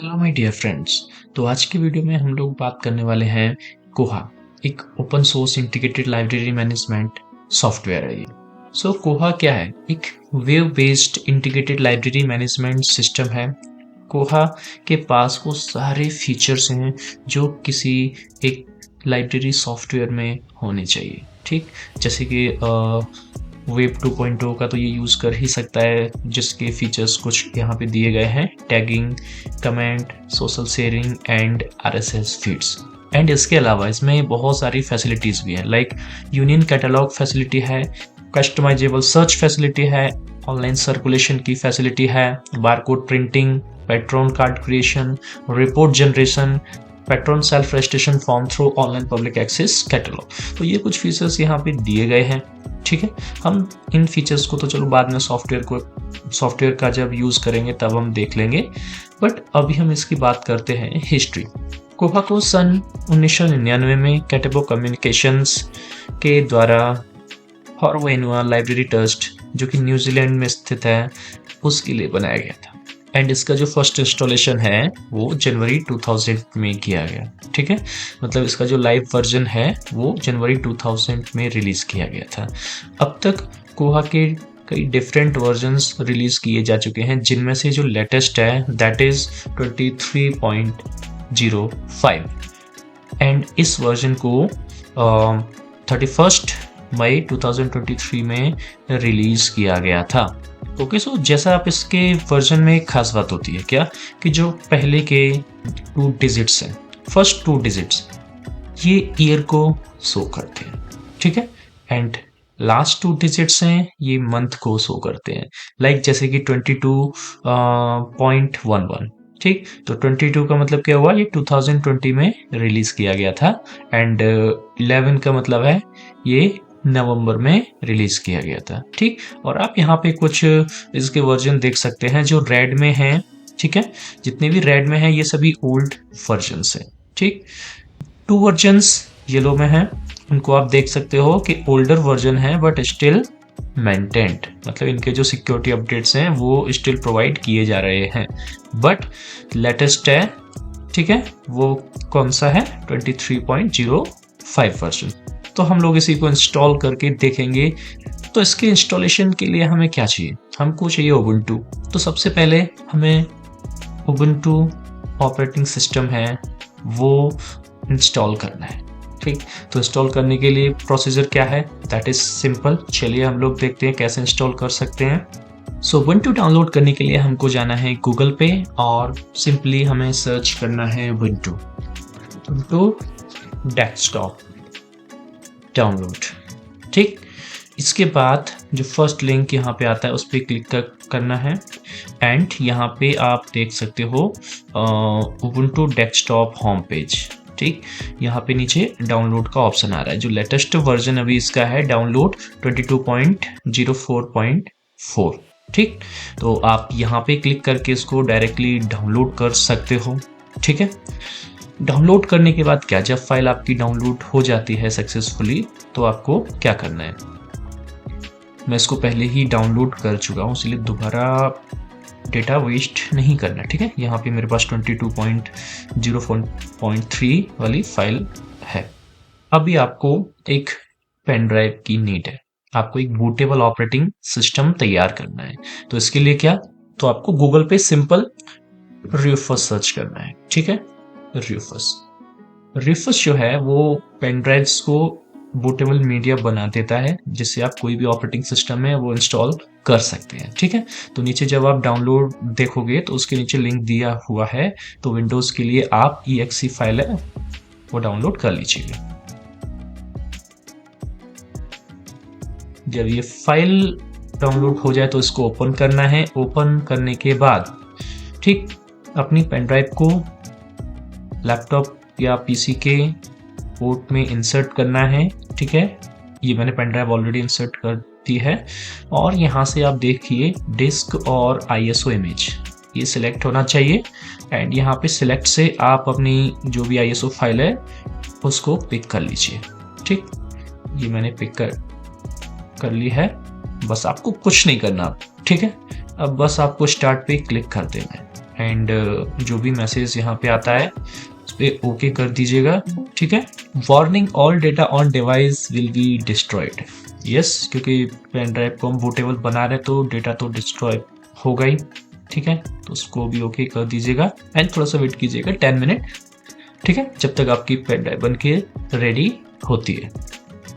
Hello my dear friends. तो आज की वीडियो में हम लोग बात करने वाले हैं कोहा, एक open source integrated library management software है ये। कोहा क्या है? एक web based integrated library management system है। कोहा के पास वो सारे फीचर्स हैं जो किसी एक लाइब्रेरी सॉफ्टवेयर में होने चाहिए। ठीक, जैसे कि वेब 2.0 का तो ये यूज़ कर ही सकता है, जिसके फीचर्स कुछ यहाँ पे दिए गए हैं: tagging, comment, social sharing and RSS feeds. And इसके अलावा इसमें बहुत सारी फैसिलिटीज़ भी हैं, लाइक यूनियन कैटलॉग फैसिलिटी है, कस्टमाइजेबल सर्च फैसिलिटी है, ऑनलाइन सर्कुलेशन की फैसिलिटी है, barcode printing, patron card creation, report generation, patron self registration form through online public access catalogue. तो ये कुछ फीचर्स यहाँ पे दिए गए हैं। ठीक है, हम इन फीचर्स को तो चलो बाद में सॉफ्टवेयर का जब यूज़ करेंगे तब हम देख लेंगे, बट अभी हम इसकी बात करते हैं हिस्ट्री। कोहा को सन 1999 में कैटेबो कम्युनिकेशंस के द्वारा हॉर्वेनुआ लाइब्रेरी ट्रस्ट, जो कि न्यूजीलैंड में स्थित है, उसके लिए बनाया गया था। एंड इसका जो फर्स्ट इंस्टॉलेशन है वो जनवरी 2000 में किया गया। ठीक है, मतलब इसका जो लाइव वर्जन है वो जनवरी 2000 में रिलीज़ किया गया था। अब तक कोहा के कई डिफरेंट वर्जन्स रिलीज़ किए जा चुके हैं, जिनमें से जो लेटेस्ट है दैट इज़ 23.05 एंड इस वर्जन को 31 मई 2023 में रिलीज़ किया गया था। ओके, सो जैसा आप इसके वर्जन में एक खास बात होती है क्या, कि जो पहले के 2 डिजिट्स हैं, फर्स्ट 2 डिजिट्स ये ईयर को शो करते हैं। ठीक है, एंड लास्ट 2 डिजिट्स हैं ये मंथ को शो करते हैं, लाइक जैसे कि 22.11। ठीक, तो 22 का मतलब क्या हुआ, ये 2020 में रिलीज किया गया था, एंड 11 का मतलब है ये नवंबर में रिलीज किया गया था। ठीक, और आप यहाँ पे कुछ इसके वर्जन देख सकते हैं जो रेड में हैं। ठीक है, जितने भी रेड में हैं ये सभी ओल्ड वर्जन्स हैं। ठीक, 2 वर्जन्स येलो में हैं, उनको आप देख सकते हो कि ओल्डर वर्जन है बट स्टिल मेंटेन्ड, मतलब इनके जो सिक्योरिटी अपडेट्स हैं वो स्टिल प्रोवाइड किए जा रहे हैं, बट लेटेस्ट है। ठीक है, वो कौन सा है, 23.05 वर्जन। तो हम लोग इसी को इंस्टॉल करके देखेंगे। तो इसके इंस्टॉलेशन के लिए हमें क्या चाहिए, हमको चाहिए उबुंटू। तो सबसे पहले हमें उबुंटू ऑपरेटिंग सिस्टम है वो इंस्टॉल करना है। ठीक, तो इंस्टॉल करने के लिए प्रोसीजर क्या है, दैट इज सिंपल। चलिए हम लोग देखते हैं कैसे इंस्टॉल कर सकते हैं। सो उबुंटू डाउनलोड करने के लिए हमको जाना है गूगल पे और सिंपली हमें सर्च करना है उबुंटू डेस्कटॉप डाउनलोड। ठीक, इसके बाद जो फर्स्ट लिंक यहाँ पे आता है उस पर क्लिक करना है, एंड यहाँ पे आप देख सकते हो उबुंटू डेस्कटॉप होम पेज। ठीक, यहाँ पे नीचे डाउनलोड का ऑप्शन आ रहा है। जो लेटेस्ट वर्जन अभी इसका है डाउनलोड 22.04.4। ठीक, तो आप यहाँ पे क्लिक करके इसको डायरेक्टली डाउनलोड कर सकते हो। ठीक है, डाउनलोड करने के बाद क्या, जब फाइल आपकी डाउनलोड हो जाती है सक्सेसफुली तो आपको क्या करना है, मैं इसको पहले ही डाउनलोड कर चुका हूँ इसलिए दोबारा डेटा वेस्ट नहीं करना। ठीक है, यहाँ पे मेरे पास 22.04.3 वाली फाइल है। अभी आपको एक पेन ड्राइव की नीड है, आपको एक बूटेबल ऑपरेटिंग सिस्टम तैयार करना है। तो इसके लिए क्या, तो आपको गूगल पे सिंपल रूफस सर्च करना है। ठीक है, रूफस जो है वो पेन ड्राइव्स को बूटेबल मीडिया बना देता है, जिससे आप कोई भी ऑपरेटिंग सिस्टम है वो इंस्टॉल कर सकते हैं। ठीक है, तो नीचे जब आप डाउनलोड देखोगे तो उसके नीचे लिंक दिया हुआ है, तो विंडोज के लिए आप exe फाइल है वो डाउनलोड कर लीजिएगा। जब ये फाइल डाउनलोड हो जाए तो इसको ओपन करना है। ओपन करने के बाद ठीक अपनी पेन ड्राइव को लैपटॉप या पीसी के पोर्ट में इंसर्ट करना है। ठीक है, ये मैंने पेन ड्राइव ऑलरेडी इंसर्ट कर दी है, और यहाँ से आप देखिए डिस्क और ISO इमेज ये सिलेक्ट होना चाहिए, एंड यहाँ पे सिलेक्ट से आप अपनी जो भी ISO फाइल है उसको पिक कर लीजिए। ठीक, ये मैंने पिक कर ली है, बस आपको कुछ नहीं करना। ठीक है, अब बस आपको स्टार्ट पे क्लिक कर देना है। एंड जो भी मैसेज यहाँ पे आता है उस पर ओके कर दीजिएगा। ठीक है, warning all data on device will be destroyed. Yes, क्योंकि पेन ड्राइव को हम बूटेबल बना रहे तो डेटा तो डिस्ट्रॉय होगा ही। ठीक है, तो उसको भी ओके कर दीजिएगा एंड थोड़ा सा वेट कीजिएगा 10 मिनट। ठीक है, जब तक आपकी पेन ड्राइव बन के रेडी होती है।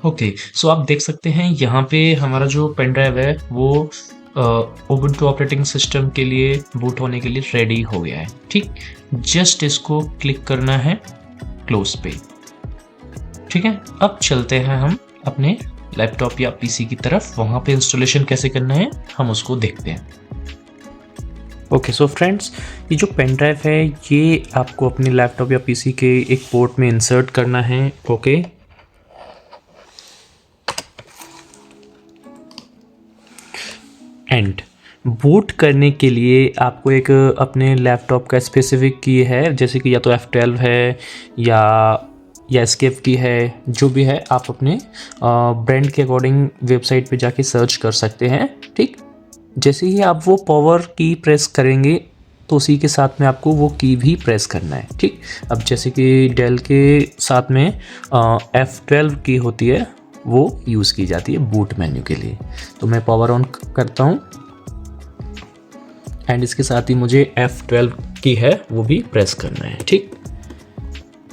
ओके, सो आप देख सकते हैं यहाँ पे हमारा जो पेन ड्राइव है वो उबुंटू ऑपरेटिंग सिस्टम के लिए बूट होने के लिए रेडी हो गया है। ठीक, जस्ट इसको क्लिक करना है क्लोज पे। ठीक है, अब चलते हैं हम अपने लैपटॉप या पीसी की तरफ, वहां पे इंस्टॉलेशन कैसे करना है हम उसको देखते हैं। ओके, सो फ्रेंड्स, ये जो पेन ड्राइव है ये आपको अपने लैपटॉप या पीसी के एक पोर्ट में इंसर्ट करना है। ओके, एंड बूट करने के लिए आपको एक अपने लैपटॉप का स्पेसिफिक की है, जैसे कि या तो F12 है या एस्केप की है, जो भी है आप अपने ब्रांड के अकॉर्डिंग वेबसाइट पे जाके सर्च कर सकते हैं। ठीक, जैसे ही आप वो पावर की प्रेस करेंगे तो उसी के साथ में आपको वो की भी प्रेस करना है। ठीक, अब जैसे कि डेल के साथ में F12 की होती है, वो यूज़ की जाती है बूट मेन्यू के लिए। तो मैं पावर ऑन करता हूँ एंड इसके साथ ही मुझे F12 की है वो भी प्रेस करना है। ठीक,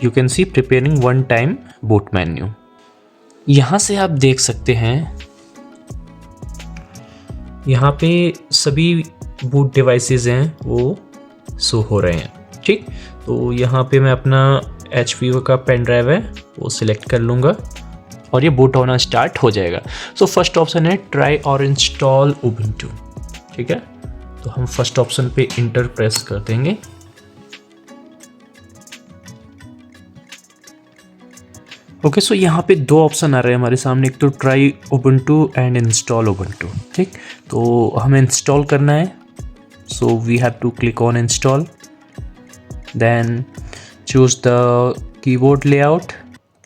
you can see preparing one time boot menu. यहाँ से आप देख सकते हैं यहाँ पे सभी बूट डिवाइसेस हैं वो शो हो रहे हैं। ठीक, तो यहाँ पे मैं अपना HP का पेन ड्राइव है वो सिलेक्ट कर लूँगा और ये बूट होना स्टार्ट हो जाएगा। सो फर्स्ट ऑप्शन है ट्राई और इंस्टॉल उबुंटू। ठीक है, तो हम फर्स्ट ऑप्शन पे इंटर प्रेस कर देंगे। ओके, सो यहाँ पे दो ऑप्शन आ रहे हैं हमारे सामने, एक तो try Ubuntu and install Ubuntu. ठीक, तो हमें इंस्टॉल करना है, so we have to click on install, then choose the keyboard layout.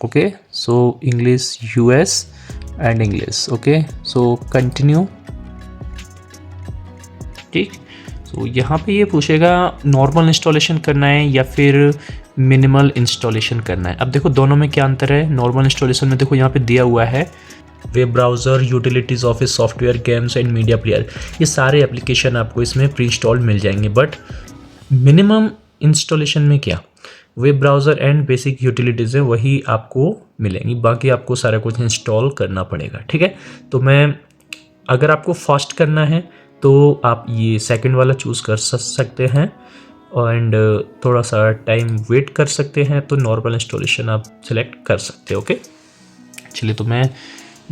Okay, so English US and English. Okay, so continue. ठीक, तो यहाँ पे ये पूछेगा नॉर्मल इंस्टॉलेशन करना है या फिर मिनिमल इंस्टॉलेशन करना है। अब देखो दोनों में क्या अंतर है। नॉर्मल इंस्टॉलेशन में देखो यहाँ पे दिया हुआ है web browser, utilities, office software, games and media player, ये सारे एप्लीकेशन आपको इसमें प्री इंस्टॉल मिल जाएंगे। बट मिनिमम इंस्टॉलेशन में क्या, web browser and basic utilities है वही आपको मिलेंगी, बाकी आपको सारा कुछ इंस्टॉल करना पड़ेगा। ठीक है, तो अगर आपको फास्ट करना है तो आप ये सेकंड वाला चूज़ कर सकते हैं एंड थोड़ा सा टाइम वेट कर सकते हैं तो नॉर्मल इंस्टॉलेशन आप सिलेक्ट कर सकते हो। ओके, चलिए तो मैं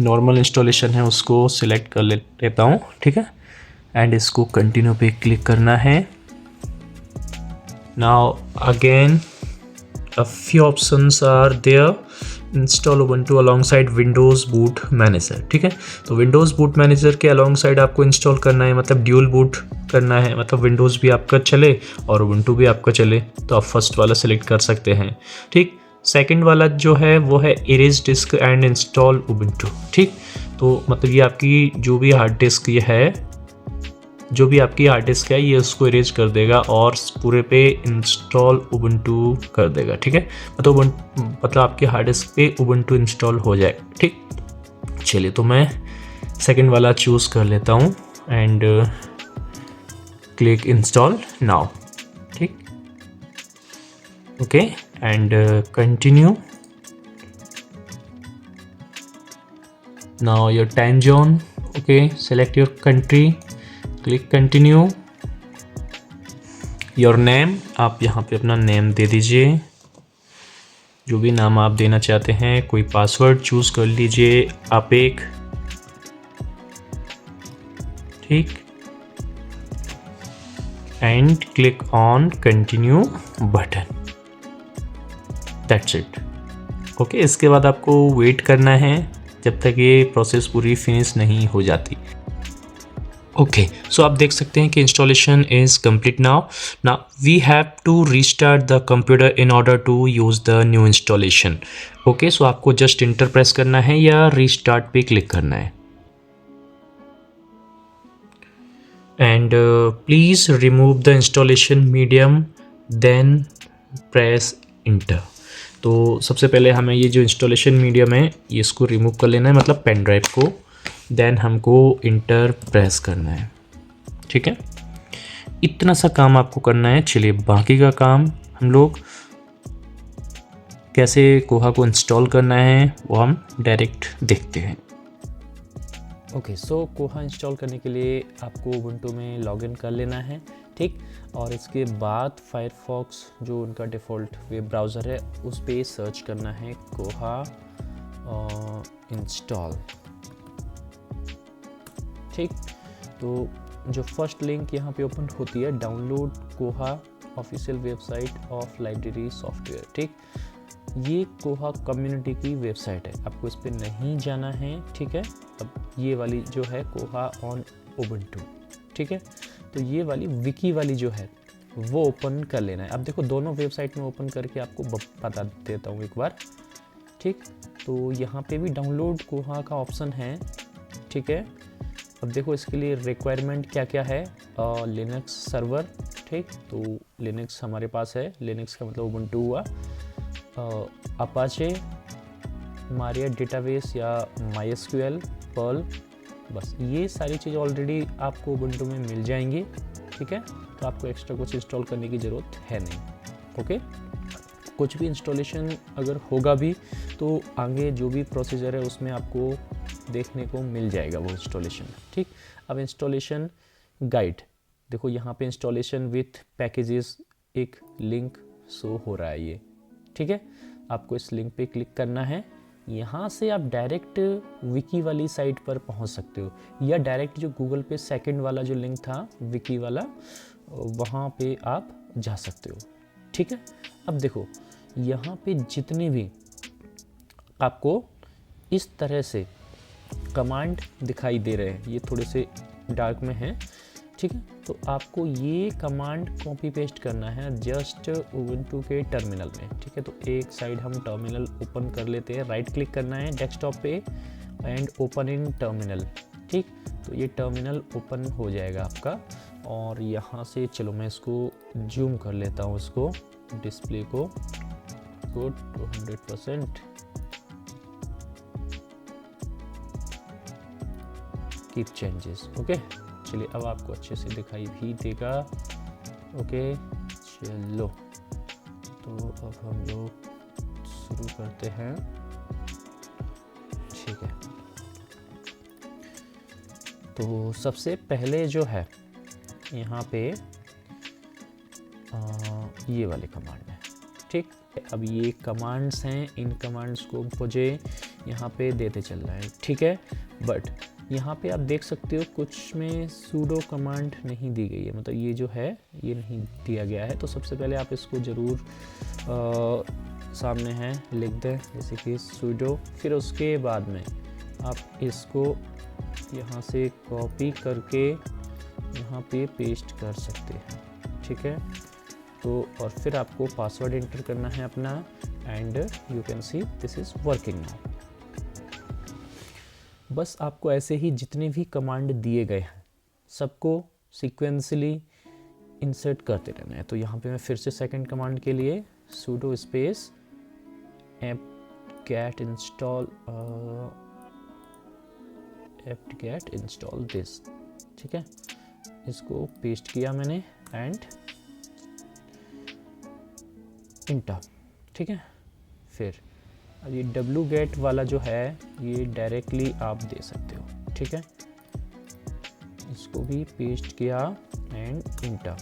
नॉर्मल इंस्टॉलेशन है उसको सिलेक्ट कर लेता हूँ। ठीक है, एंड इसको कंटिन्यू पे क्लिक करना है। Now again a few options are there, install ubuntu alongside windows boot manager। ठीक है, तो windows boot manager के alongside आपको इंस्टॉल करना है, मतलब ड्यूल बूट करना है, मतलब विंडोज़ भी आपका चले और ubuntu भी आपका चले, तो आप फर्स्ट वाला सिलेक्ट कर सकते हैं। ठीक, सेकंड वाला जो है वो है erase disk and install ubuntu। ठीक, तो मतलब ये आपकी जो भी हार्ड डिस्क ये है, जो भी आपकी हार्ड डिस्क है ये उसको इरेज कर देगा और पूरे पे इंस्टॉल उबुंटू कर देगा। ठीक है, मतलब आपकी हार्ड डिस्क पे उबुंटू इंस्टॉल हो जाए। ठीक, चलिए तो मैं सेकंड वाला चूज़ कर लेता हूँ एंड क्लिक इंस्टॉल नाउ। ठीक, okay, and continue. Now your time zone. Okay, select your country, click continue. Your name, आप यहाँ पे अपना नेम दे दीजिए, जो भी नाम आप देना चाहते हैं। कोई पासवर्ड चूज़ कर लीजिए आप एक। ठीक, and click on continue button, that's it. Okay, इसके बाद आपको वेट करना है जब तक ये प्रोसेस पूरी फिनिश नहीं हो जाती। ओके, सो आप देख सकते हैं कि installation is complete now we have to restart the computer in order to use the new installation. Okay, so आपको जस्ट इंटर प्रेस करना है या रीस्टार्ट पे क्लिक करना है। and please remove the installation medium then press enter। तो सबसे पहले हमें ये जो इंस्टॉलेशन मीडियम है ये इसको रिमूव कर लेना है, मतलब पेन ड्राइव को, देन हमको इंटर प्रेस करना है। ठीक है, इतना सा काम आपको करना है। चलिए बाकी का काम हम लोग कैसे कोहा को इंस्टॉल करना है वो हम डायरेक्ट देखते हैं। ओके, सो कोहा इंस्टॉल करने के लिए आपको उबुंटू में लॉगिन कर लेना है। ठीक, और इसके बाद फायरफॉक्स जो उनका डिफ़ॉल्ट वेब ब्राउज़र है उस पर सर्च करना है कोहा इंस्टॉल। ठीक, तो जो फर्स्ट लिंक यहाँ पे ओपन होती है, डाउनलोड कोहा official website of library software. ठीक, ये कोहा कम्युनिटी की वेबसाइट है, आपको इस पर नहीं जाना है। ठीक है, अब ये वाली जो है कोहा ऑन उबुंटू। ठीक है, तो ये वाली विकी वाली जो है वो ओपन कर लेना है। अब देखो दोनों वेबसाइट में ओपन करके आपको बता देता हूँ एक बार। ठीक, तो यहाँ पे भी डाउनलोड कोहा का ऑप्शन है। ठीक है, अब देखो इसके लिए रिक्वायरमेंट क्या क्या है। Linux server. ठीक, तो लिनक्स हमारे पास है, लिनक्स का मतलब उबुंटू हुआ। अपाचे, मारिया डेटाबेस या माइएसक्यूएल, पर्ल, बस ये सारी चीज़ ऑलरेडी आपको उबुंटू में मिल जाएंगी। ठीक है, तो आपको एक्स्ट्रा कुछ इंस्टॉल करने की ज़रूरत है नहीं। ओके, कुछ भी इंस्टॉलेशन अगर होगा भी तो आगे जो भी प्रोसीजर है उसमें आपको देखने को मिल जाएगा वो इंस्टॉलेशन। ठीक, अब इंस्टॉलेशन गाइड देखो, यहाँ पे इंस्टॉलेशन विथ पैकेजेस एक लिंक शो हो रहा है ये। ठीक है, आपको इस लिंक पे क्लिक करना है। यहाँ से आप डायरेक्ट विकी वाली साइट पर पहुँच सकते हो, या डायरेक्ट जो गूगल पे सेकंड वाला जो लिंक था विकी वाला, वहाँ पे आप जा सकते हो। ठीक है, अब देखो यहाँ पे जितने भी आपको इस तरह से कमांड दिखाई दे रहे हैं, ये थोड़े से डार्क में हैं। ठीक है, तो आपको ये कमांड कॉपी पेस्ट करना है जस्ट उबुंटू के टर्मिनल में। ठीक है, तो एक साइड हम टर्मिनल ओपन कर लेते हैं, राइट क्लिक करना है डेस्कटॉप पे एंड ओपन इन टर्मिनल। ठीक, तो ये टर्मिनल ओपन हो जाएगा आपका, और यहाँ से चलो मैं इसको जूम कर लेता हूँ, इसको डिस्प्ले को 200%, कीप चेंजेस। ओके, चलिए अब आपको अच्छे से दिखाई भी देगा। ओके, चलो तो अब हम लोग शुरू करते हैं। ठीक है, तो सबसे पहले जो है यहाँ पे ये वाले कमांड है। ठीक, अब ये कमांड्स हैं, इन कमांड्स को मुझे यहाँ पे देते चलना है। ठीक है, बट यहाँ पे आप देख सकते हो कुछ में सूडो कमांड नहीं दी गई है, मतलब ये जो है ये नहीं दिया गया है। तो सबसे पहले आप इसको ज़रूर सामने है लिख दें, जैसे कि सूडो, फिर उसके बाद में आप इसको यहाँ से कॉपी करके यहाँ पे पेस्ट कर सकते हैं। ठीक है, तो और फिर आपको पासवर्ड एंटर करना है अपना, and you can see this is working now. बस आपको ऐसे ही जितने भी कमांड दिए गए हैं सबको सीक्वेंसली इंसर्ट करते रहना है। तो यहाँ पे मैं फिर से सेकंड कमांड के लिए sudo space apt-get install this. ठीक है, इसको पेस्ट किया मैंने एंड इंटर। ठीक है, फिर अब ये wget वाला जो है ये डायरेक्टली आप दे सकते हो। ठीक है, इसको भी पेस्ट किया एंड इंटर।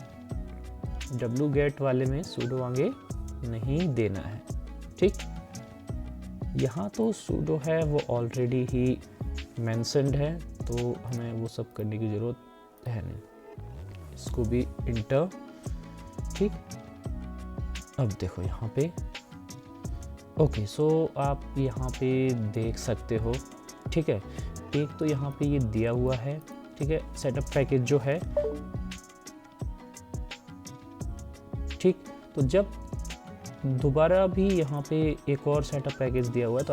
wget वाले में sudo आगे नहीं देना है। ठीक, यहाँ तो sudo है वो ऑलरेडी ही मेंशन्ड है, तो हमें वो सब करने की ज़रूरत है नहीं। इसको भी इंटर। ठीक, अब देखो यहाँ पे ओके, सो आप यहाँ पे देख सकते हो। ठीक है, एक तो यहाँ पे ये दिया हुआ है। ठीक है, सेटअप पैकेज जो है। ठीक, तो जब दोबारा भी यहाँ पे एक और सेटअप पैकेज दिया हुआ है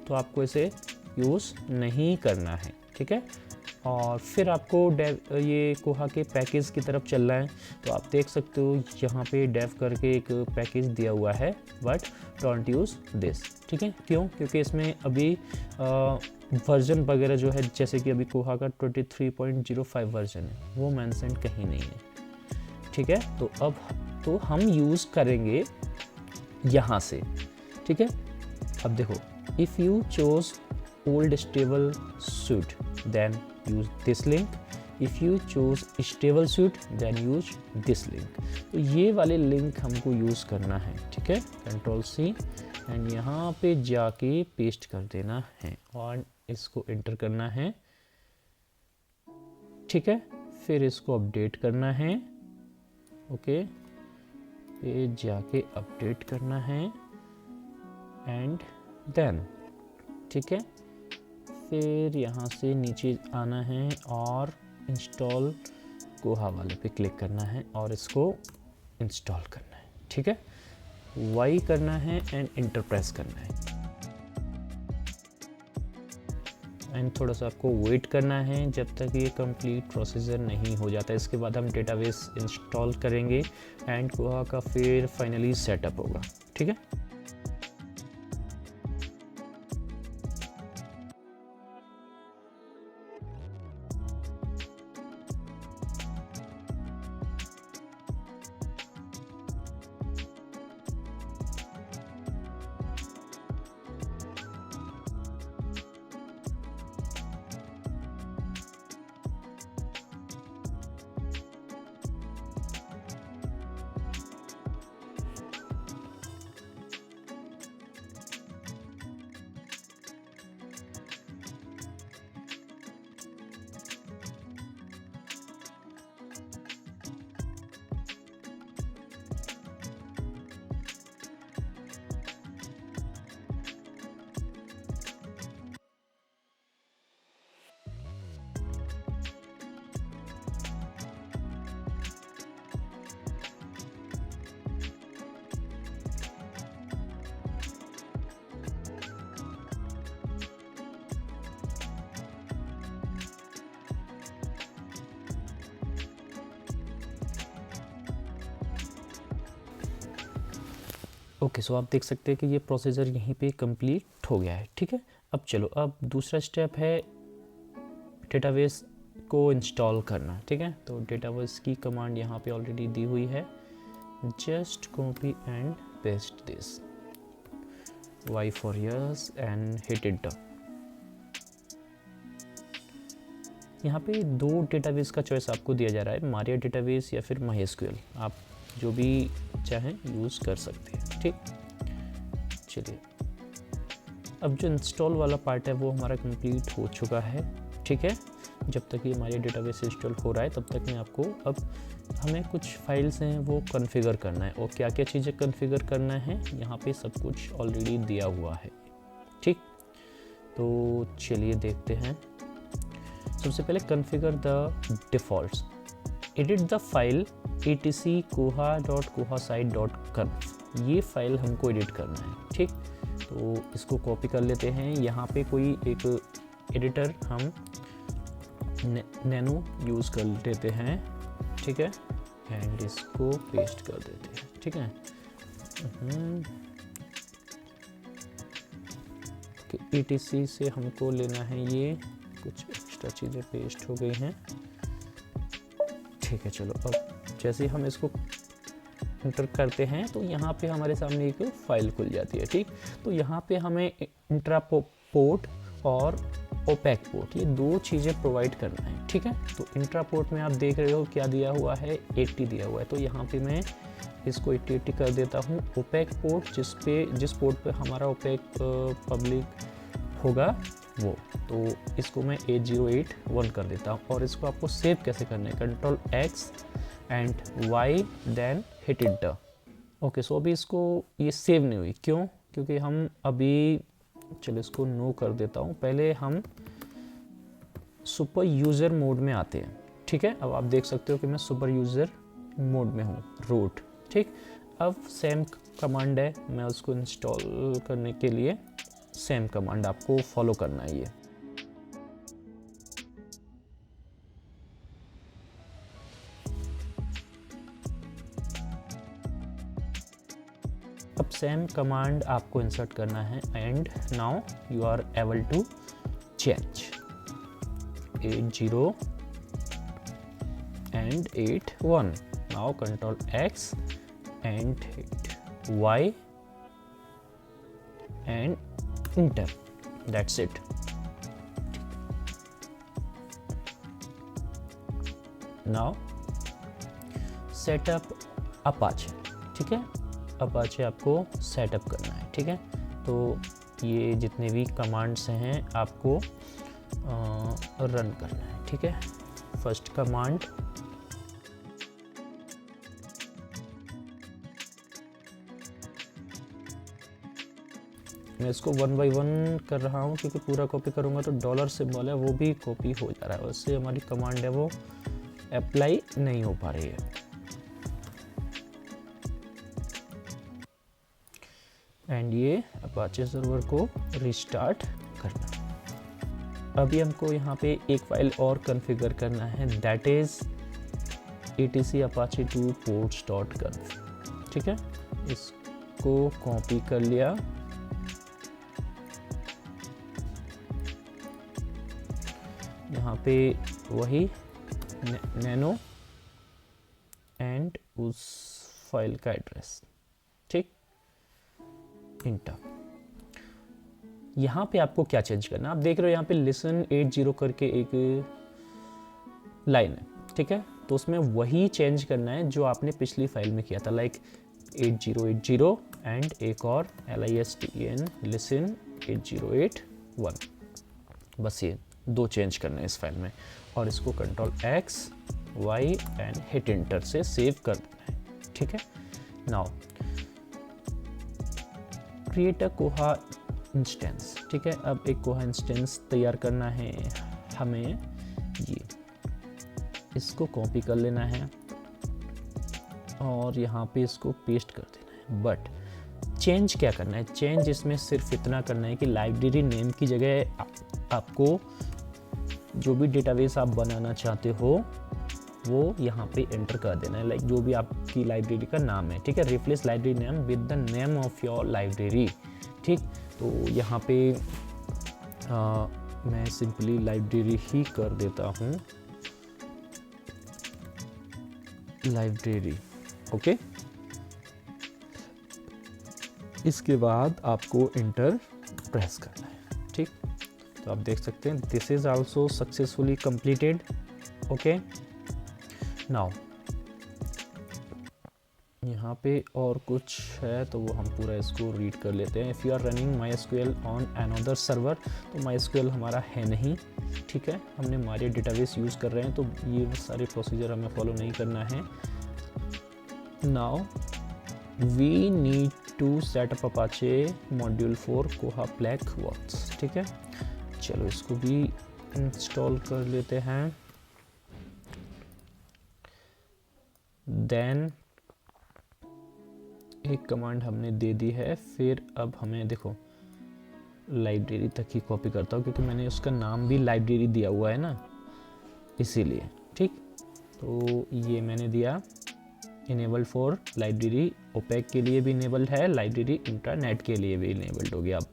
तो आपको इसे यूज़ नहीं करना है। ठीक है, और फिर आपको डेव ये कोहा के पैकेज की तरफ चलना है। तो आप देख सकते हो यहाँ पे डेव करके एक पैकेज दिया हुआ है, बट डोंट यूज़ दिस। ठीक है, क्यों? क्योंकि इसमें अभी वर्जन वगैरह जो है, जैसे कि अभी कोहा का 23.05 वर्जन है, वो मेंशन कहीं नहीं है। ठीक है, तो अब तो हम यूज़ करेंगे यहाँ से। ठीक है, अब देखो, if you chose old stable suite then use this link, if you choose stable suite then use this link. तो ये वाले लिंक हमको यूज़ करना है। ठीक है, Ctrl+C एंड यहाँ पे जाके पेस्ट कर देना है और इसको एंटर करना है। ठीक है, फिर इसको अपडेट करना है। ओके, पे जाके अपडेट करना है एंड देन, ठीक है, फिर यहाँ से नीचे आना है और इंस्टॉल कोहा वाले पे क्लिक करना है और इसको इंस्टॉल करना है। ठीक है, वाई करना है एंड इंटर प्रेस करना है एंड थोड़ा सा आपको वेट करना है जब तक ये कंप्लीट प्रोसीजर नहीं हो जाता। इसके बाद हम डेटाबेस इंस्टॉल करेंगे एंड कोहा का फिर फाइनली सेटअप होगा। ठीक है, ओके, सो आप देख सकते हैं कि ये प्रोसीजर यहीं पे कंप्लीट हो गया है। ठीक है, अब चलो, अब दूसरा स्टेप है डेटाबेस को इंस्टॉल करना। ठीक है, तो डेटाबेस की कमांड यहाँ पे ऑलरेडी दी हुई है, just copy and paste this, y for yes and hit enter. यहाँ पे दो डेटाबेस का चॉइस आपको दिया जा रहा है, मारिया डेटाबेस या फिर MySQL, आप जो भी चाहें यूज़ कर सकते हैं। ठीक, चलिए, अब जो इंस्टॉल वाला पार्ट है वो हमारा कंप्लीट हो चुका है। ठीक है, जब तक ये मारिया डेटाबेस इंस्टॉल हो रहा है तब तक मैं आपको, अब हमें कुछ फाइल्स हैं वो कॉन्फ़िगर करना है, और क्या क्या चीज़ें कॉन्फ़िगर करना है यहाँ पे सब कुछ ऑलरेडी दिया हुआ है। ठीक, तो चलिए देखते हैं। सबसे पहले configure the defaults, edit the file etc koha.kohasite.conf, ये फाइल हमको एडिट करना है। ठीक, तो इसको कॉपी कर लेते हैं। यहाँ पे कोई एक एडिटर हम नैनो यूज़ कर लेते हैं। ठीक है, एंड इसको पेस्ट कर देते हैं। ठीक है, etc से हमको लेना है, ये कुछ एक्स्ट्रा चीज़ें पेस्ट हो गई हैं। ठीक है, चलो, अब जैसे हम इसको इंटर करते हैं तो यहाँ पे हमारे सामने एक फाइल खुल जाती है। ठीक, तो यहाँ पे हमें इंट्रा पोर्ट और ओपेक पोर्ट, ये दो चीज़ें प्रोवाइड करना है। ठीक है, तो इंट्रा पोर्ट में आप देख रहे हो क्या दिया हुआ है, 80 दिया हुआ है, तो यहाँ पे मैं इसको 80 कर देता हूँ। ओपेक पोर्ट जिस पोर्ट पे हमारा ओपेक पब्लिक होगा वो, तो इसको मैं 8081 कर देता हूँ। और इसको आपको सेव कैसे करना है, Ctrl+X and Y then hit enter. Okay, so अभी इसको ये सेव नहीं हुई, क्यों? क्योंकि हम अभी, चलो इसको नो कर देता हूँ। पहले हम सुपर यूज़र मोड में आते हैं। ठीक है, अब आप देख सकते हो कि मैं सुपर यूज़र मोड में हूँ, रूट। ठीक, अब सेम कमांड है, मैं उसको इंस्टॉल करने के लिए सेम कमांड आपको फॉलो करना है। ये अब सेम कमांड आपको इंसर्ट करना है and now you are able to change 80 and 81. Now control X and hit Y and enter. That's it. Now set up Apache. ठीक है, Apache आपको सेटअप करना है. ठीक है, तो ये जितने भी कमांड्स हैं आपको रन करना है. ठीक है, फर्स्ट कमांड मैं इसको 1 बाय 1 कर रहा हूँ क्योंकि पूरा कॉपी करूँगा तो डॉलर सिंबल है वो भी कॉपी हो जा रहा है, उससे हमारी कमांड है वो अप्लाई नहीं हो पा रही है. एंड ये अपाचे सर्वर को रिस्टार्ट करना. अभी हमको यहाँ पे एक फाइल और कॉन्फ़िगर करना है, that is etc apache 2 ports.conf. ठीक है, इसको कॉपी कर लिया. यहाँ पे वही नैनो एंड उस फाइल का एड्रेस. ठीक, इंटर. यहाँ पे आपको क्या चेंज करना है, आप देख रहे हो यहाँ पे listen 80 करके एक लाइन है. ठीक है, तो उसमें वही चेंज करना है जो आपने पिछली फाइल में किया था, लाइक 8080 एंड एक और listen listen 8081. बस ये दो चेंज करना है इस फाइल में और इसको control X Y and hit inter से सेव कर देना है. ठीक है, नाउ क्रिएट अ कोहा इंस्टेंस. ठीक है, अब एक कोहा इंस्टेंस तैयार करना है हमें. ये इसको कॉपी कर लेना है और यहाँ पे इसको पेस्ट कर देना है. बट चेंज क्या करना है, चेंज इसमें सिर्फ इतना करना है कि लाइब्रेरी नेम की जगह आपको जो भी डेटाबेस आप बनाना चाहते हो वो यहाँ पे एंटर कर देना है, लाइक जो भी आपकी लाइब्रेरी का नाम है. ठीक है, replace library name with the name of your library. ठीक, तो यहाँ पे मैं सिंपली लाइब्रेरी ही कर देता हूँ, लाइब्रेरी. ओके, इसके बाद आपको इंटर प्रेस करना है. ठीक, तो आप देख सकते हैं this is also successfully completed. Okay, now यहाँ पे और कुछ है तो वो हम पूरा इसको रीड कर लेते हैं. If you are running MySQL on another server, तो MySQL हमारा है नहीं. ठीक है, हमने मारिया डेटाबेस यूज़ कर रहे हैं तो ये सारे प्रोसीजर हमें फॉलो नहीं करना है. Now we need to set up Apache module for Koha Plack works. ठीक है, चलो इसको भी इंस्टॉल कर लेते हैं. देन एक कमांड हमने दे दी है. फिर अब हमें देखो लाइब्रेरी तक ही कॉपी करता हूँ क्योंकि मैंने उसका नाम भी लाइब्रेरी दिया हुआ है ना, इसीलिए. ठीक, तो ये मैंने दिया इनेबल फॉर लाइब्रेरी. ओपेक के लिए भी इनेबल्ड है, लाइब्रेरी इंटरनेट के लिए भी इनेबल्ड हो गया. अब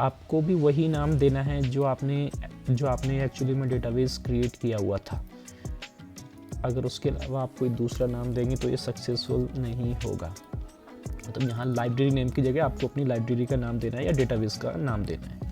आपको भी वही नाम देना है जो आपने एक्चुअली में डेटाबेस क्रिएट किया हुआ था. अगर उसके अलावा आप कोई दूसरा नाम देंगे तो ये सक्सेसफुल नहीं होगा. तो यहाँ लाइब्रेरी नेम की जगह आपको अपनी लाइब्रेरी का नाम देना है या डेटाबेस का नाम देना है.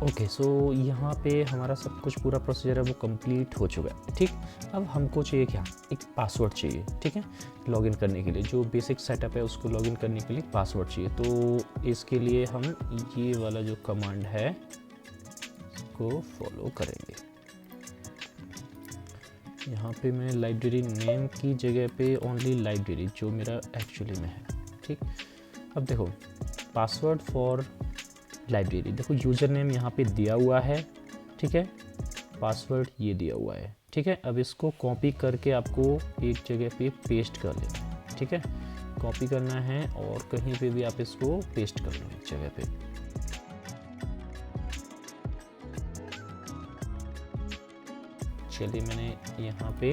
ओके, सो यहाँ पे हमारा सब कुछ पूरा प्रोसीजर है वो कंप्लीट हो चुका है. ठीक, अब हमको चाहिए क्या, एक पासवर्ड चाहिए. ठीक है, लॉगिन करने के लिए जो बेसिक सेटअप है उसको लॉगिन करने के लिए पासवर्ड चाहिए. तो इसके लिए हम ये वाला जो कमांड है इसको फॉलो करेंगे. यहाँ पे मैं लाइब्रेरी नेम की जगह पे ओनली लाइब्रेरी जो मेरा एक्चुअली में है. ठीक, अब देखो पासवर्ड फॉर लाइब्रेरी, देखो यूज़र नेम यहाँ पे दिया हुआ है. ठीक है, पासवर्ड ये दिया हुआ है. ठीक है, अब इसको कॉपी करके आपको एक जगह पे पेस्ट कर लेना है. ठीक है, कॉपी करना है और कहीं पे भी आप इसको पेस्ट कर लो एक जगह पे। चलिए मैंने यहाँ पे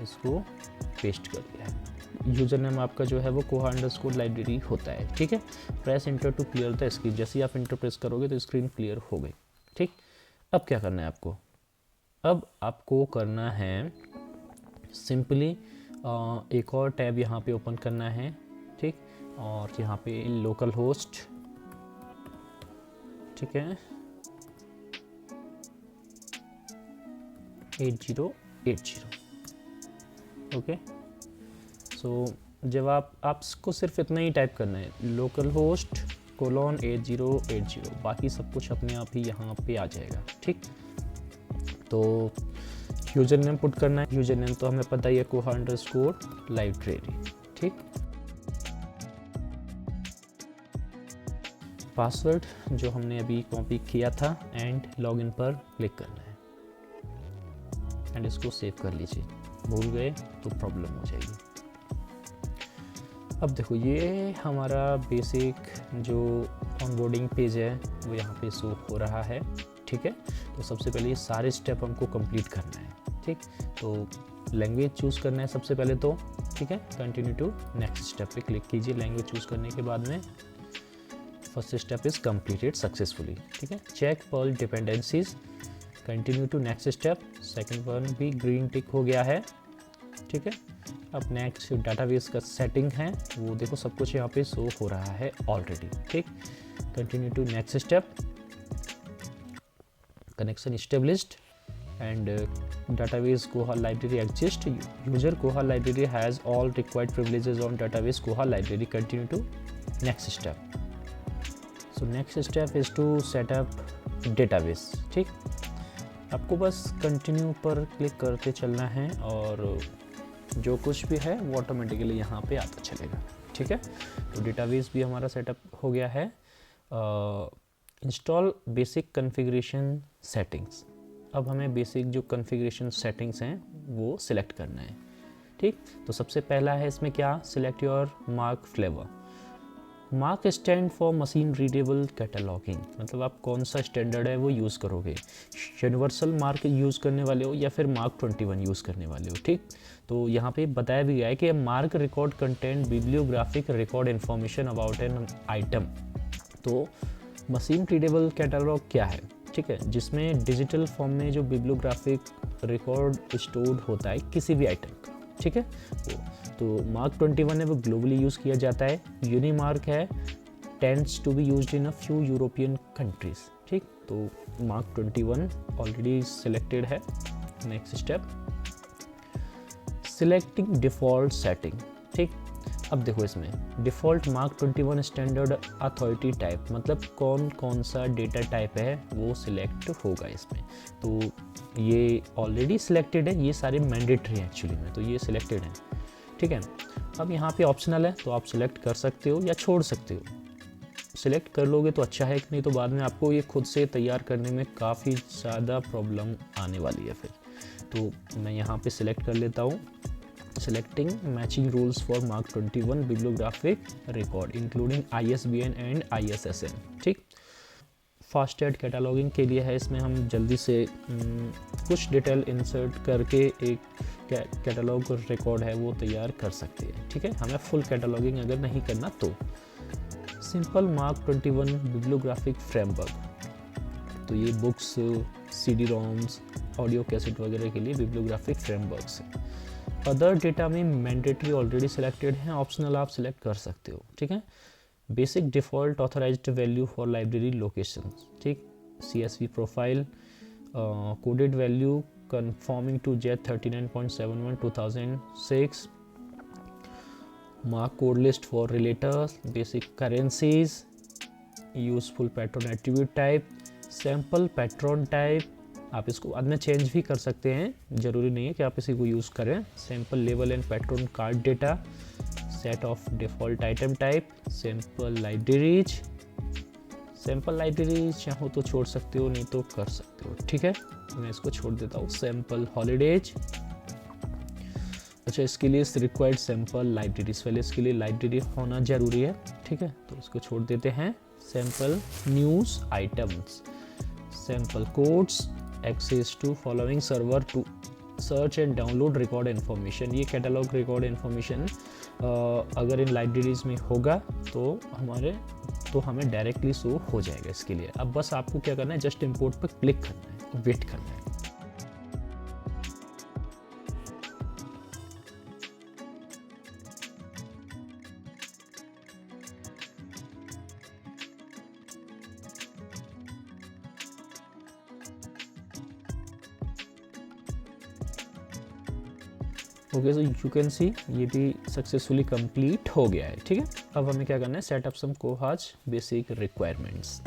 इसको पेस्ट कर दिया है। यूज़र नेम आपका जो है वो कोहा अंडरस्कोर लाइब्रेरी होता है, ठीक है। Press enter to clear the screen, जैसे ही आप इंटर प्रेस करोगे तो स्क्रीन क्लियर हो गई, ठीक। अब क्या करना है आपको, अब आपको करना है सिंपली एक और टैब यहाँ पे ओपन करना है, ठीक। और यहाँ पे लोकल होस्ट, ठीक है, 8080, ओके। सो जब आपको सिर्फ इतना ही टाइप करना है, लोकल होस्ट कोलोन 8080, बाकी सब कुछ अपने आप ही यहाँ पे आ जाएगा, ठीक। तो यूज़र नेम पुट करना है, यूज़र नेम तो हमें पता ही है कोहा अंडरस्कोर लाइब्रेरी, ठीक। पासवर्ड जो हमने अभी कॉपी किया था एंड लॉगिन पर क्लिक करना है एंड इसको सेव कर लीजिए। भूल गए तो प्रॉब्लम हो जाएगी। अब देखो ये हमारा बेसिक जो ऑनबोर्डिंग पेज है वो यहाँ पे शो हो रहा है, ठीक है। तो सबसे पहले ये सारे स्टेप हमको कंप्लीट करना है, ठीक। तो लैंग्वेज चूज़ करना है सबसे पहले तो, ठीक है। कंटिन्यू टू नेक्स्ट स्टेप पे क्लिक कीजिए। लैंग्वेज चूज़ करने के बाद में first step is completed successfully, ठीक है। Check Perl dependencies, continue to next step, second one भी ग्रीन टिक हो गया है, ठीक है। अब नेक्स्ट डाटाबेस का सेटिंग है वो देखो सब कुछ यहाँ पे शो हो रहा है ऑलरेडी, ठीक। Continue to next step, connection established and database Koha library exists. User Koha library has all required privileges on database Koha library. Continue to next step. So next step is to set up database, ठीक। आपको बस continue पर click करते चलना है और जो कुछ भी है वो ऑटोमेटिकली यहाँ पे आता चलेगा, ठीक है। तो डेटाबेस भी हमारा सेटअप हो गया है। इंस्टॉल बेसिक कॉन्फ़िगरेशन सेटिंग्स, अब हमें बेसिक जो कॉन्फ़िगरेशन सेटिंग्स हैं वो सिलेक्ट करना है, ठीक। तो सबसे पहला है इसमें क्या, select your mark flavour. Mark stand for machine readable cataloguing, मतलब आप कौन सा स्टैंडर्ड है वो यूज़ करोगे, यूनिवर्सल मार्क यूज़ करने वाले हो या फिर मार्क 21 यूज़ करने वाले हो, ठीक। तो यहाँ पे बताया भी गया है कि mark record content bibliographic record information about an item. तो मशीन रीडेबल कैटलॉग क्या है, ठीक है, जिसमें डिजिटल फॉर्म में जो बिब्लियोग्राफिक रिकॉर्ड स्टोर्ड होता है किसी भी आइटम का, ठीक है। तो मार्क 21 है वो ग्लोबली यूज़ किया जाता है। यूनिमार्क है, tends to be used in a few European countries, ठीक। तो मार्क 21 ऑलरेडी सिलेक्टेड है। Next step selecting default setting, ठीक। अब देखो इसमें default MARC 21 standard authority type, मतलब कौन कौन सा डेटा टाइप है वो सिलेक्ट होगा इसमें। तो ये ऑलरेडी सिलेक्टेड है, ये सारे मैंडेटरी हैं एक्चुअली में, तो ये सिलेक्टेड हैं, ठीक है। अब यहाँ पे ऑप्शनल है तो आप सिलेक्ट कर सकते हो या छोड़ सकते हो। सिलेक्ट कर लोगे तो अच्छा है, कि नहीं तो बाद में आपको ये खुद से तैयार करने में काफ़ी ज़्यादा प्रॉब्लम आने वाली है फिर। तो मैं यहाँ पे सिलेक्ट कर लेता हूँ, selecting matching rules for Mark 21 bibliographic record including ISBN and ISSN, ठीक। फास्ट ऐड कैटलॉगिंग के लिए है, इसमें हम जल्दी से कुछ डिटेल इंसर्ट करके एक कैटलॉग रिकॉर्ड है वो तैयार कर सकते हैं, ठीक है। हमें फुल कैटलॉगिंग अगर नहीं करना तो सिंपल मार्क 21 बिब्लियोग्राफिक फ्रेमवर्क, तो ये books, CD roams, audio cassette वगैरह के लिए बिब्लियोग्राफिक फ्रेमवर्क्स हैं। अदर डेटा में मैंडेटरी ऑलरेडी सिलेक्टेड हैं, ऑप्शनल आप सिलेक्ट कर सकते हो, ठीक है। Basic default authorised value for library location, ठीक। CSV profile, coded value conforming to JET 39.71 2006, mark code list for relators, basic currencies, useful patron attribute type, sample patron type, आप इसको बाद में चेंज भी कर सकते हैं, ज़रूरी नहीं है कि आप इसी को यूज़ करें। सैम्पल लेवल and patron card data, set of default item type, sample libraries चाहो तो छोड़ सकते हो, नहीं तो कर सकते हो, ठीक है। मैं इसको छोड़ देता हूँ। सैम्पल हॉलीडेज, अच्छा, इसके लिए रिक्वायर्ड सैम्पल लाइब्रेरीज, पहले इसके लिए लाइब्रेरी होना ज़रूरी है, ठीक है, तो इसको छोड़ देते हैं। Sample news items, sample codes, access to following server to search and download record information. ये कैटलॉग रिकॉर्ड इन्फॉर्मेशन अगर इन लाइब्रेरीज में होगा तो हमें डायरेक्टली शो हो जाएगा इसके लिए। अब बस आपको क्या करना है, जस्ट इम्पोर्ट पर क्लिक करना है, वेट करना है। Okay, so you can see ये भी सक्सेसफुली कंप्लीट हो गया है, ठीक है। अब हमें क्या करना है, सेट अप सम कोहाज basic requirements.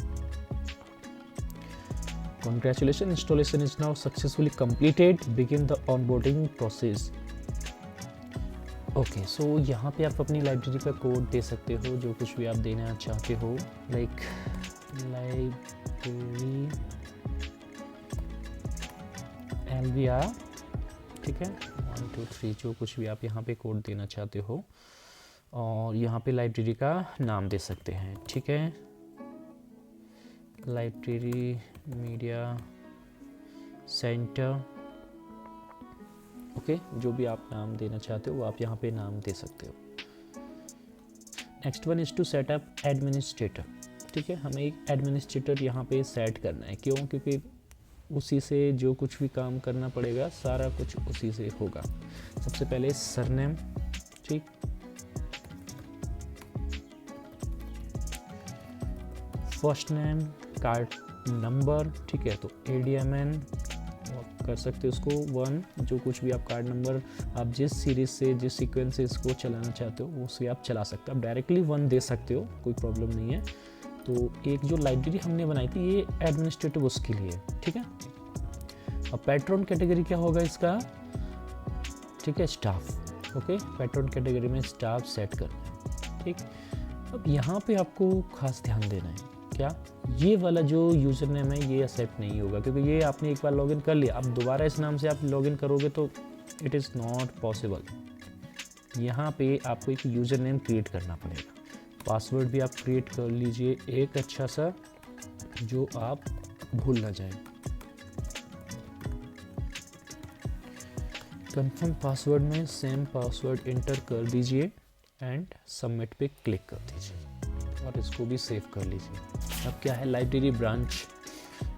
Congratulations, installation is now successfully completed. Begin the onboarding process. Okay, so यहाँ पे आप अपनी लाइब्रेरी का कोड दे सकते हो, जो कुछ भी आप देना चाहते हो, लाइक लाइब्रेरी LVR, ठीक है, 1 2 3, जो कुछ भी आप यहाँ पे कोड देना चाहते हो, और यहाँ पे लाइब्रेरी का नाम दे सकते हैं, ठीक है, लाइब्रेरी मीडिया सेंटर। ओके, जो भी आप नाम देना चाहते हो वो आप यहाँ पे नाम दे सकते हो। Next one is to set up administrator, ठीक है, हमें एक एडमिनिस्ट्रेटर यहाँ पे सेट करना है। क्यों? क्योंकि उसी से जो कुछ भी काम करना पड़ेगा सारा कुछ उसी से होगा। सबसे पहले सरनेम, ठीक, फर्स्ट नेम, कार्ड नंबर, ठीक है, तो ADMN कर सकते हो उसको 1, जो कुछ भी आप कार्ड नंबर आप जिस सीरीज से जिस सीक्वेंस से इसको चलाना चाहते हो उससे आप चला सकते हो। आप डायरेक्टली 1 दे सकते हो, कोई प्रॉब्लम नहीं है। तो एक जो लाइब्रेरी हमने बनाई थी ये एडमिनिस्ट्रेटिव उसके लिए, ठीक है। अब पैट्रन कैटेगरी क्या होगा इसका, ठीक है, स्टाफ। ओके, पैट्रन कैटेगरी में स्टाफ सेट करना है, ठीक। अब यहाँ पे आपको खास ध्यान देना है, क्या ये वाला जो यूज़र नेम है ये एक्सेप्ट नहीं होगा, क्योंकि ये आपने एक बार लॉगिन कर लिया, अब दोबारा इस नाम से आप लॉगिन करोगे तो इट इज़ नॉट पॉसिबल। यहाँ पे आपको एक यूज़र नेम क्रिएट करना पड़ेगा। पासवर्ड भी आप क्रिएट कर लीजिए एक अच्छा सा, जो आप भूल ना जाए। कंफर्म पासवर्ड में सेम पासवर्ड इंटर कर दीजिए एंड सबमिट पे क्लिक कर दीजिए और इसको भी सेव कर लीजिए। अब क्या है, लाइब्रेरी ब्रांच,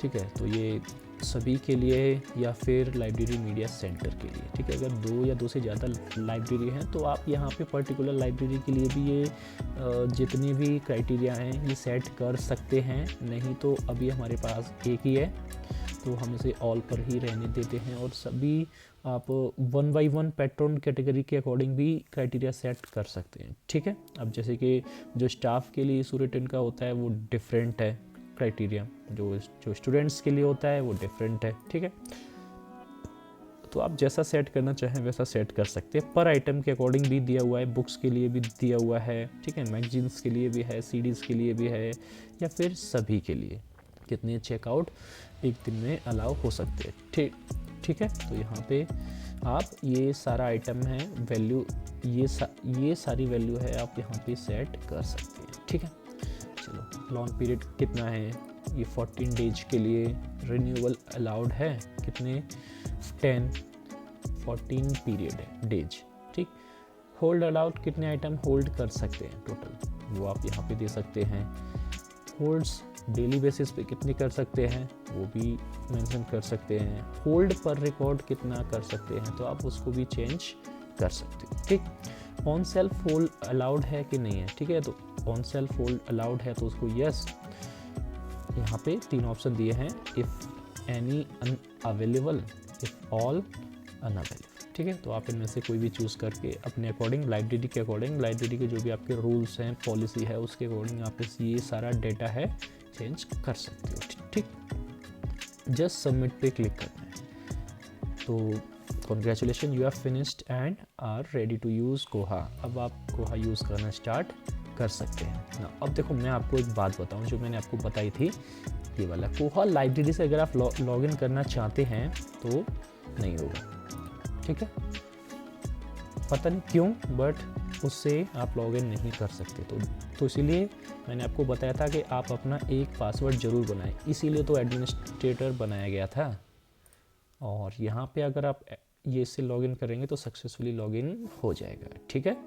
ठीक है, तो ये सभी के लिए या फिर लाइब्रेरी मीडिया सेंटर के लिए, ठीक है। अगर 2 या 2 से ज़्यादा लाइब्रेरी हैं तो आप यहाँ पे पर्टिकुलर लाइब्रेरी के लिए भी ये जितने भी क्राइटेरिया हैं ये सेट कर सकते हैं। नहीं तो अभी हमारे पास एक ही है तो हम इसे ऑल पर ही रहने देते हैं, और सभी आप 1 बाई 1 पैट्रन कैटेगरी के अकॉर्डिंग भी क्राइटेरिया सेट कर सकते हैं, ठीक है। अब जैसे कि जो स्टाफ के लिए सूर्यटेन का होता है वो डिफरेंट है क्राइटेरिया, जो स्टूडेंट्स के लिए होता है वो डिफरेंट है, ठीक है। तो आप जैसा सेट करना चाहें वैसा सेट कर सकते हैं। पर आइटम के अकॉर्डिंग भी दिया हुआ है, बुक्स के लिए भी दिया हुआ है, ठीक है, मैगजीन्स के लिए भी है, सीडीज़ के लिए भी है, या फिर सभी के लिए कितने चेकआउट एक दिन में अलाउ हो सकते हैं, ठीक है। तो यहाँ पे आप ये सारा आइटम है, वैल्यू ये सारी वैल्यू है आप यहाँ पे सेट कर सकते हैं, ठीक है। चलो, लॉन्ग पीरियड कितना है, ये 14 डेज के लिए। रिन्यूअल अलाउड है कितने, 14 पीरियड है डेज, ठीक। होल्ड अलाउड कितने आइटम होल्ड कर सकते हैं टोटल, वो आप यहाँ पे दे सकते हैं। होल्ड्स डेली बेसिस पे कितने कर सकते हैं वो भी मेंशन कर सकते हैं। होल्ड पर रिकॉर्ड कितना कर सकते हैं तो आप उसको भी चेंज कर सकते हो, ठीक। ऑन सेल्फ होल्ड अलाउड है कि नहीं है, ठीक है, तो ऑन सेल्फ होल्ड अलाउड है तो उसको यस। यहाँ पे 3 ऑप्शन दिए हैं, if any unavailable, if all unavailable, ठीक है। तो आप इनमें से कोई भी चूज़ करके अपने अकॉर्डिंग, लाइब्रेरी के अकॉर्डिंग, लाइब्रेरी के जो भी आपके रूल्स हैं, पॉलिसी है, उसके अकॉर्डिंग आप ये सारा डेटा है चेंज कर सकते हो, ठीक। जस्ट सबमिट पे क्लिक करना है। तो congratulation, you have finished and are ready to use Koha. अब आप कोहा यूज़ करना स्टार्ट कर सकते हैं ना। अब देखो, मैं आपको एक बात बताऊं जो मैंने आपको बताई थी, ये वाला कोहा लाइब्रेरी से अगर आप लॉगिन करना चाहते हैं तो नहीं होगा, ठीक है। पता नहीं क्यों, बट उससे आप लॉगिन नहीं कर सकते। तो इसीलिए मैंने आपको बताया था कि आप अपना एक पासवर्ड ज़रूर बनाएं, इसीलिए तो एडमिनिस्ट्रेटर बनाया गया था। और यहाँ पे अगर आप ये इससे लॉगिन करेंगे तो सक्सेसफुली लॉगिन हो जाएगा, ठीक है।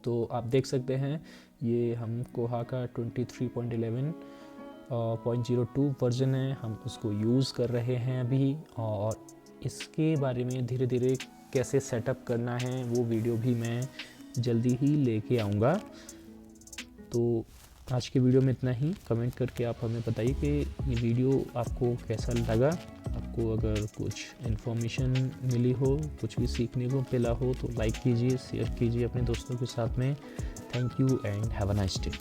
तो आप देख सकते हैं ये हम कोहा का 23.11.02 वर्जन है, हम उसको यूज़ कर रहे हैं अभी। और इसके बारे में धीरे धीरे कैसे सेटअप करना है वो वीडियो भी मैं जल्दी ही लेके आऊँगा। तो आज के वीडियो में इतना ही। कमेंट करके आप हमें बताइए कि ये वीडियो आपको कैसा लगा। आपको अगर कुछ इन्फॉर्मेशन मिली हो, कुछ भी सीखने को मिला हो तो लाइक कीजिए, शेयर कीजिए अपने दोस्तों के साथ में। Thank you and have a nice day.